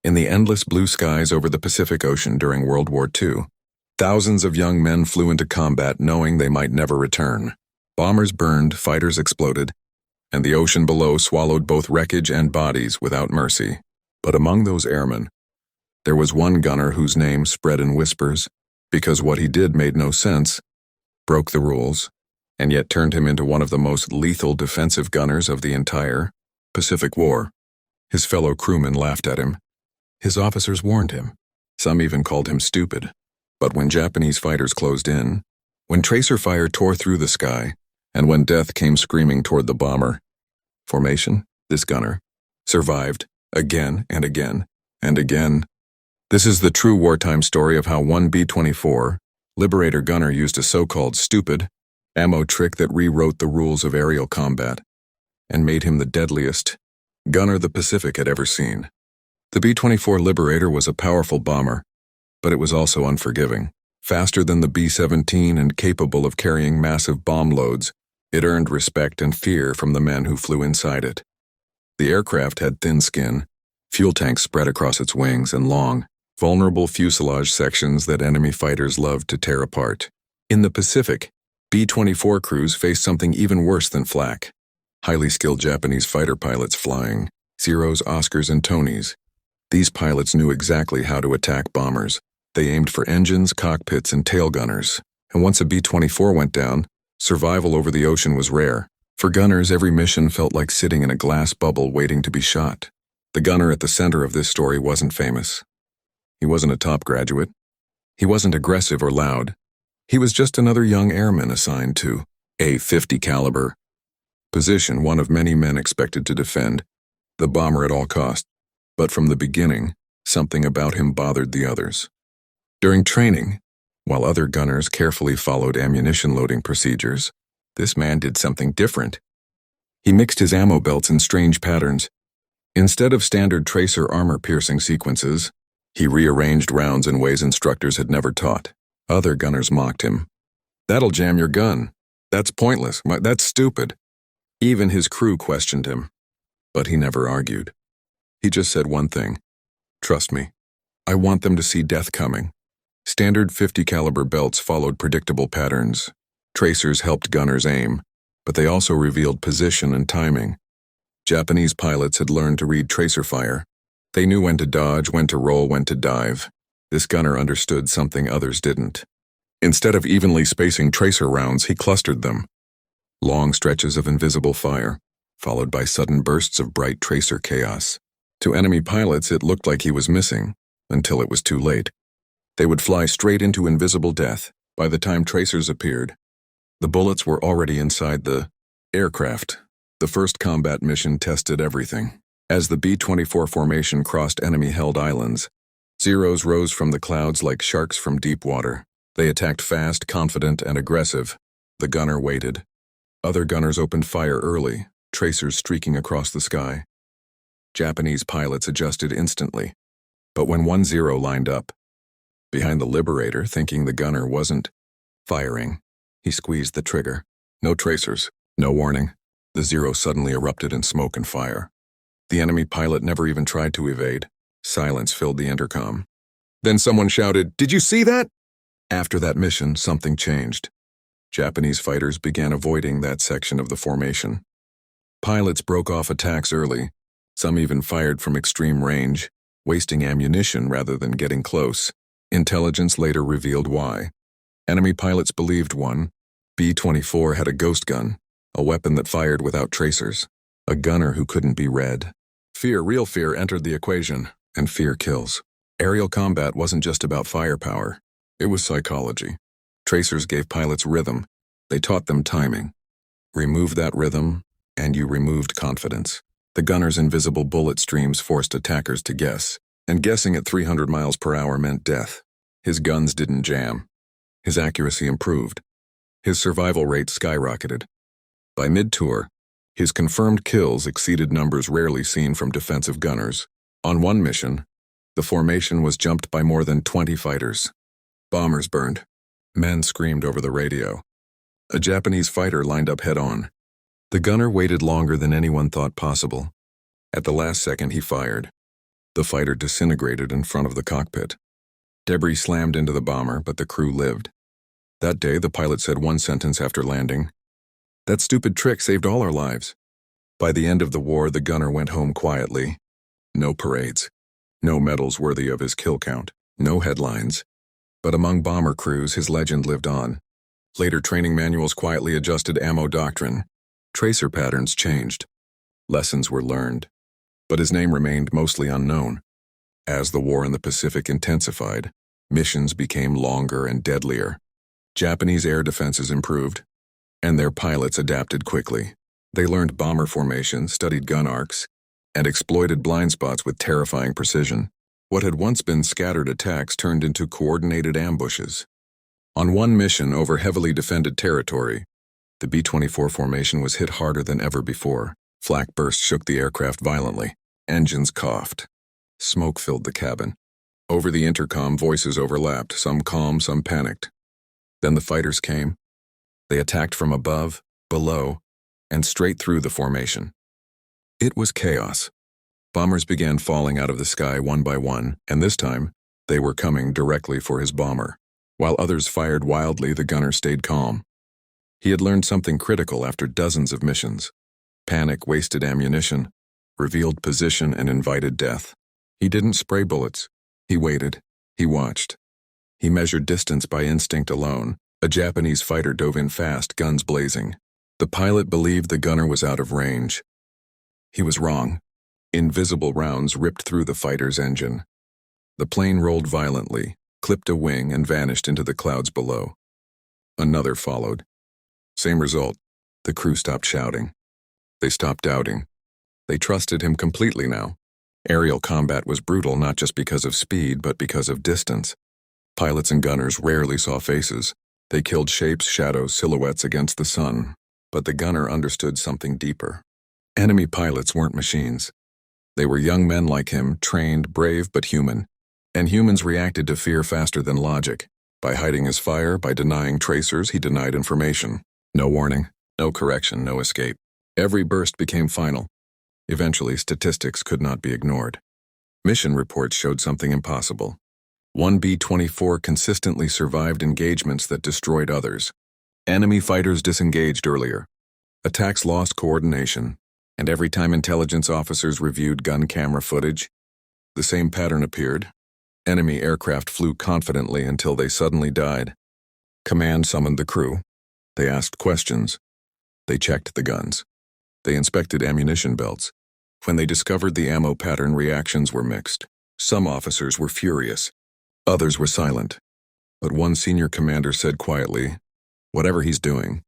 In the endless blue skies over the Pacific Ocean during World War II, thousands of young men flew into combat knowing they might never return. Bombers burned, fighters exploded, and the ocean below swallowed both wreckage and bodies without mercy. But among those airmen, there was one gunner whose name spread in whispers because what he did made no sense, broke the rules, and yet turned him into one of the most lethal defensive gunners of the entire Pacific War. His fellow crewmen laughed at him. His officers warned him. Some even called him stupid. But when Japanese fighters closed in, when tracer fire tore through the sky, and when death came screaming toward the bomber formation, this gunner survived again and again and again. This is the true wartime story of how one B-24 Liberator gunner used a so-called stupid ammo trick that rewrote the rules of aerial combat and made him the deadliest gunner the Pacific had ever seen. The B-24 Liberator was a powerful bomber, but it was also unforgiving. Faster than the B-17 and capable of carrying massive bomb loads, it earned respect and fear from the men who flew inside it. The aircraft had thin skin, fuel tanks spread across its wings, and long, vulnerable fuselage sections that enemy fighters loved to tear apart. In the Pacific, B-24 crews faced something even worse than flak. Highly skilled Japanese fighter pilots flying Zeros, Oscars, and Tonys. These pilots knew exactly how to attack bombers. They aimed for engines, cockpits, and tail gunners. And once a B-24 went down, survival over the ocean was rare. For gunners, every mission felt like sitting in a glass bubble waiting to be shot. The gunner at the center of this story wasn't famous. He wasn't a top graduate. He wasn't aggressive or loud. He was just another young airman assigned to a .50 caliber position, one of many men expected to defend the bomber at all costs. But from the beginning, something about him bothered the others. During training, while other gunners carefully followed ammunition loading procedures, this man did something different. He mixed his ammo belts in strange patterns. Instead of standard tracer armor-piercing sequences, he rearranged rounds in ways instructors had never taught. Other gunners mocked him. "That'll jam your gun. That's pointless. That's stupid." Even his crew questioned him. But he never argued. He just said one thing: "Trust me. I want them to see death coming." Standard .50 caliber belts followed predictable patterns. Tracers helped gunners aim, but they also revealed position and timing. Japanese pilots had learned to read tracer fire. They knew when to dodge, when to roll, when to dive. This gunner understood something others didn't. Instead of evenly spacing tracer rounds, he clustered them. Long stretches of invisible fire, followed by sudden bursts of bright tracer chaos. To enemy pilots, it looked like he was missing, until it was too late. They would fly straight into invisible death. By the time tracers appeared, the bullets were already inside the aircraft. The first combat mission tested everything. As the B-24 formation crossed enemy-held islands, Zeros rose from the clouds like sharks from deep water. They attacked fast, confident, and aggressive. The gunner waited. Other gunners opened fire early, tracers streaking across the sky. Japanese pilots adjusted instantly. But when one Zero lined up, behind the Liberator, thinking the gunner wasn't firing, he squeezed the trigger. No tracers, no warning. The Zero suddenly erupted in smoke and fire. The enemy pilot never even tried to evade. Silence filled the intercom. Then someone shouted, "Did you see that?" After that mission, something changed. Japanese fighters began avoiding that section of the formation. Pilots broke off attacks early. Some even fired from extreme range, wasting ammunition rather than getting close. Intelligence later revealed why. Enemy pilots believed one B-24 had a ghost gun, a weapon that fired without tracers, a gunner who couldn't be read. Fear, real fear, entered the equation, and fear kills. Aerial combat wasn't just about firepower. It was psychology. Tracers gave pilots rhythm. They taught them timing. Remove that rhythm, and you removed confidence. The gunner's invisible bullet streams forced attackers to guess, and guessing at 300 miles per hour meant death. His guns didn't jam. His accuracy improved. His survival rate skyrocketed. By mid-tour, his confirmed kills exceeded numbers rarely seen from defensive gunners. On one mission, the formation was jumped by more than 20 fighters. Bombers burned. Men screamed over the radio. A Japanese fighter lined up head-on. The gunner waited longer than anyone thought possible. At the last second, he fired. The fighter disintegrated in front of the cockpit. Debris slammed into the bomber, but the crew lived. That day, the pilot said one sentence after landing: "That stupid trick saved all our lives." By the end of the war, the gunner went home quietly. No parades. No medals worthy of his kill count. No headlines. But among bomber crews, his legend lived on. Later training manuals quietly adjusted ammo doctrine. Tracer patterns changed. Lessons were learned. But his name remained mostly unknown. As the war in the Pacific intensified, missions became longer and deadlier. Japanese air defenses improved, and their pilots adapted quickly. They learned bomber formation, studied gun arcs, and exploited blind spots with terrifying precision. What had once been scattered attacks turned into coordinated ambushes. On one mission over heavily defended territory, the B-24 formation was hit harder than ever before. Flak bursts shook the aircraft violently. Engines coughed. Smoke filled the cabin. Over the intercom, voices overlapped, some calm, some panicked. Then the fighters came. They attacked from above, below, and straight through the formation. It was chaos. Bombers began falling out of the sky one by one, and this time, they were coming directly for his bomber. While others fired wildly, the gunner stayed calm. He had learned something critical after dozens of missions. Panic wasted ammunition, revealed position, and invited death. He didn't spray bullets. He waited. He watched. He measured distance by instinct alone. A Japanese fighter dove in fast, guns blazing. The pilot believed the gunner was out of range. He was wrong. Invisible rounds ripped through the fighter's engine. The plane rolled violently, clipped a wing, and vanished into the clouds below. Another followed. Same result. The crew stopped shouting. They stopped doubting. They trusted him completely now. Aerial combat was brutal not just because of speed, but because of distance. Pilots and gunners rarely saw faces. They killed shapes, shadows, silhouettes against the sun. But the gunner understood something deeper. Enemy pilots weren't machines. They were young men like him, trained, brave, but human. And humans reacted to fear faster than logic. By hiding his fire, by denying tracers, he denied information. No warning, no correction, no escape. Every burst became final. Eventually, statistics could not be ignored. Mission reports showed something impossible. One B-24 consistently survived engagements that destroyed others. Enemy fighters disengaged earlier. Attacks lost coordination. And every time intelligence officers reviewed gun camera footage, the same pattern appeared. Enemy aircraft flew confidently until they suddenly died. Command summoned the crew. They asked questions. They checked the guns. They inspected ammunition belts. When they discovered the ammo pattern, reactions were mixed. Some officers were furious. Others were silent. But one senior commander said quietly, "Whatever he's doing,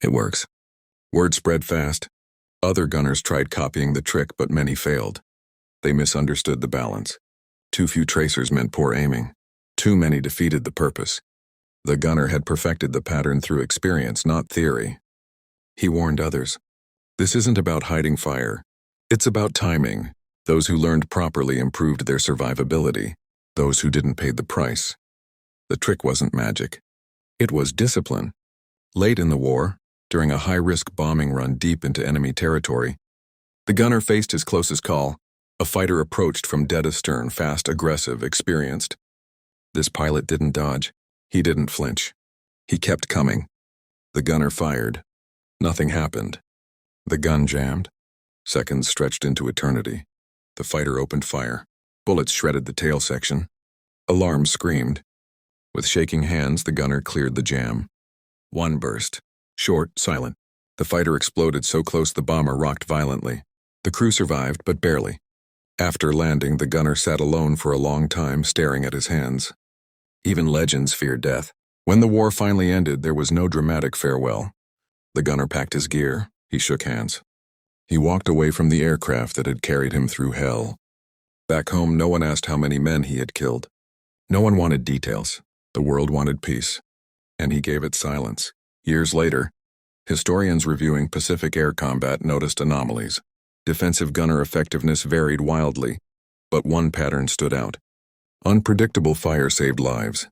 it works." Word spread fast. Other gunners tried copying the trick, but many failed. They misunderstood the balance. Too few tracers meant poor aiming. Too many defeated the purpose. The gunner had perfected the pattern through experience, not theory. He warned others. This isn't about hiding fire. It's about timing. Those who learned properly improved their survivability. Those who didn't paid the price. The trick wasn't magic. It was discipline. Late in the war, during a high-risk bombing run deep into enemy territory, the gunner faced his closest call. A fighter approached from dead astern, fast, aggressive, experienced. This pilot didn't dodge. He didn't flinch. He kept coming. The gunner fired. Nothing happened. The gun jammed. Seconds stretched into eternity. The fighter opened fire. Bullets shredded the tail section. Alarms screamed. With shaking hands, the gunner cleared the jam. One burst. Short, silent. The fighter exploded so close the bomber rocked violently. The crew survived, but barely. After landing, the gunner sat alone for a long time, staring at his hands. Even legends fear death. When the war finally ended, there was no dramatic farewell. The gunner packed his gear. He shook hands. He walked away from the aircraft that had carried him through hell. Back home, no one asked how many men he had killed. No one wanted details. The world wanted peace. And he gave it silence. Years later, historians reviewing Pacific air combat noticed anomalies. Defensive gunner effectiveness varied wildly, but one pattern stood out. Unpredictable fire saved lives.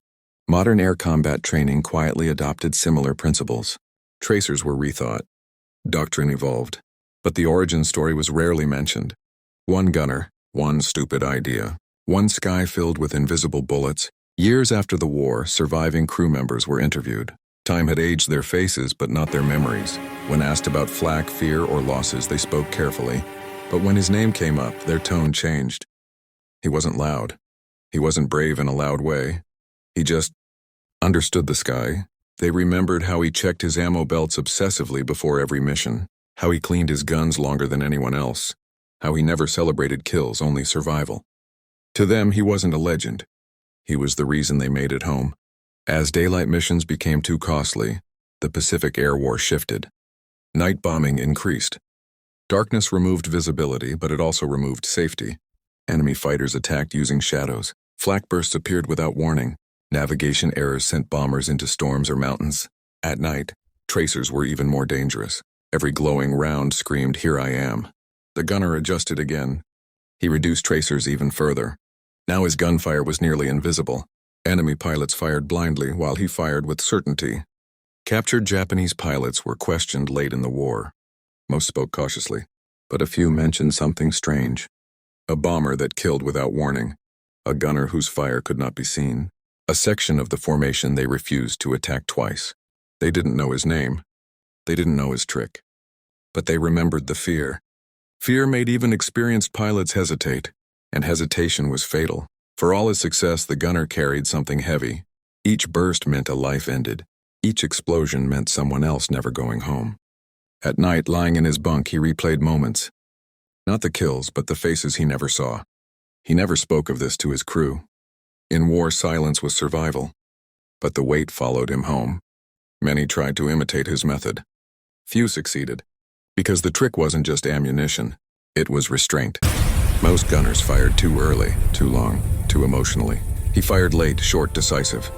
Modern air combat training quietly adopted similar principles. Tracers were rethought. Doctrine evolved. But the origin story was rarely mentioned. One gunner, One stupid idea. One sky filled with invisible bullets. Years after the war, surviving crew members were interviewed. Time had aged their faces, but not their memories. When asked about flak, fear, or losses, they spoke carefully. But when his name came up, their tone changed. He wasn't loud. He wasn't brave in a loud way. He just understood the sky. They remembered how he checked his ammo belts obsessively before every mission, how he cleaned his guns longer than anyone else, how he never celebrated kills, only survival. To them, he wasn't a legend. He was the reason they made it home. As daylight missions became too costly, the Pacific Air War shifted. Night bombing increased. Darkness removed visibility, but it also removed safety. Enemy fighters attacked using shadows. Flak bursts appeared without warning. Navigation errors sent bombers into storms or mountains. At night, tracers were even more dangerous. Every glowing round screamed, "Here I am." The gunner adjusted again. He reduced tracers even further. Now his gunfire was nearly invisible. Enemy pilots fired blindly while he fired with certainty. Captured Japanese pilots were questioned late in the war. Most spoke cautiously, but a few mentioned something strange. A bomber that killed without warning. A gunner whose fire could not be seen. A section of the formation they refused to attack twice. They didn't know his name. They didn't know his trick. But they remembered the fear. Fear made even experienced pilots hesitate, and hesitation was fatal. For all his success, the gunner carried something heavy. Each burst meant a life ended. Each explosion meant someone else never going home. At night, lying in his bunk, he replayed moments. Not the kills, but the faces he never saw. He never spoke of this to his crew. In war, silence was survival. But the weight followed him home. Many tried to imitate his method. Few succeeded. Because the trick wasn't just ammunition. It was restraint. Most gunners fired too early, too long, too emotionally. He fired late, short, decisive.